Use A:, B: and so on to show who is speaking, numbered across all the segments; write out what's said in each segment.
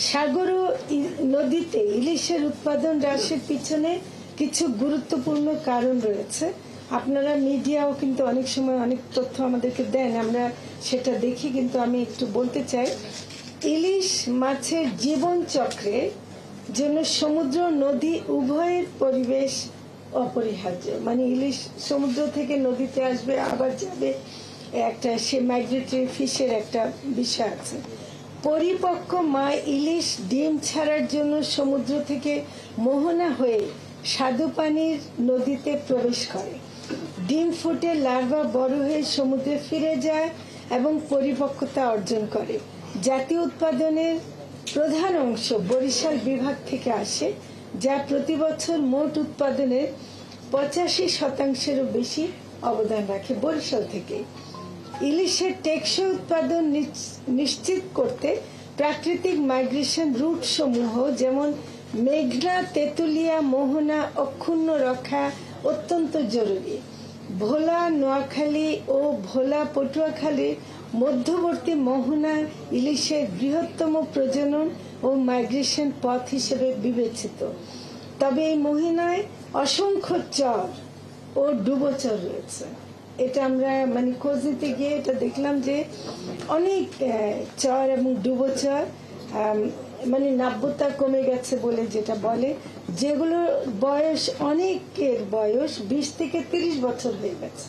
A: সাগর ও নদীতে ইলিশের উৎপাদন হ্রাসের পিছনে কিছু গুরুত্বপূর্ণ কারণ রয়েছে। আপনারা মিডিয়াও কিন্তু অনেক সময় অনেক তথ্য আমাদেরকে দেন, আমরা সেটা দেখি। কিন্তু আমি একটু বলতে চাই, ইলিশ মাছের জীবন চক্রের জন্য সমুদ্র নদী উভয়ের পরিবেশ অপরিহার্য। মানে ইলিশ সমুদ্র থেকে নদীতে আসবে, আবার যাবে, একটা সে মাইগ্রেটরি ফিশের একটা বিষয় আছে। পরিপক্ক মা ইলিশ ডিম ছাড়ার জন্য সমুদ্র থেকে মোহনা হয়ে স্বাদুপানির নদীতে প্রবেশ করে। ডিম ফুটে লার্ভা বড় হয়ে সমুদ্রে ফিরে যায় এবং পরিপক্কতা অর্জন করে। জাতীয় উৎপাদনের প্রধান অংশ বরিশাল বিভাগ থেকে আসে, যা প্রতি বছর মোট উৎপাদনের 85%-এরও বেশি অবদান রাখে বরিশাল থেকে। ইলিশের টেকসই উৎপাদন নিশ্চিত করতে প্রাকৃতিক মাইগ্রেশন রুট সমূহ যেমন মেঘনা, তেঁতুলিয়া, মোহনা অক্ষুণ্ণ রক্ষা অত্যন্ত জরুরি। ভোলা, নোয়াখালী ও ভোলা পটুয়াখালীর মধ্যবর্তী মোহনা ইলিশের বৃহত্তম প্রজনন ও মাইগ্রেশন পথ হিসেবে বিবেচিত। তবে এই মোহনায় অসংখ্য চর ও ডুবোচর রয়েছে। এটা আমরা খোঁজ নিতে গিয়ে এটা দেখলাম যে অনেক চর এবং ডুবোচর নাব্যতা কমে গেছে বলে যেটা বলে, যেগুলোর বয়স অনেকের বয়স 20 থেকে 30 বছর হয়ে গেছে।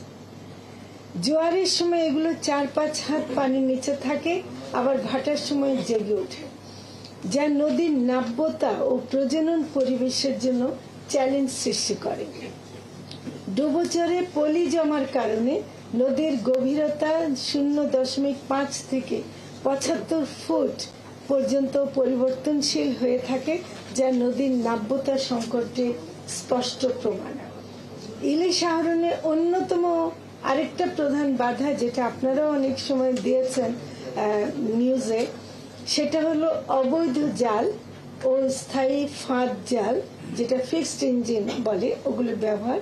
A: জোয়ারের সময় এগুলো 4-5 হাত পানির নিচে থাকে, আবার ভাটার সময় জেগে ওঠে, যা নদীর নাব্যতা ও প্রজনন পরিবেশের জন্য চ্যালেঞ্জ সৃষ্টি করে। ডুবোচরে পলি জমার কারণে নদীর গভীরতা 0.5 থেকে 75 ফুট পর্যন্ত পরিবর্তনশীল হয়ে থাকে, যা নদীর নাব্যতা সংকটের স্পষ্ট প্রমাণ। ইলিশ আহরণের অন্যতম আরেকটা প্রধান বাধা, যেটা আপনারাও অনেক সময় দিয়েছেন নিউজে, সেটা হলো অবৈধ জাল ও স্থায়ী ফাঁদ জাল, যেটা ফিক্সড ইঞ্জিন বলে, ওগুলোর ব্যবহার।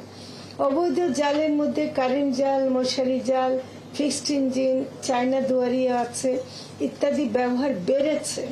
A: অবৈধ জালের মধ্যে কারেন্ট জাল, মশারি জাল, ফিক্সড ইঞ্জিন, চায়না দুয়ারি আছে ইত্যাদি ব্যবহার বেড়েছে।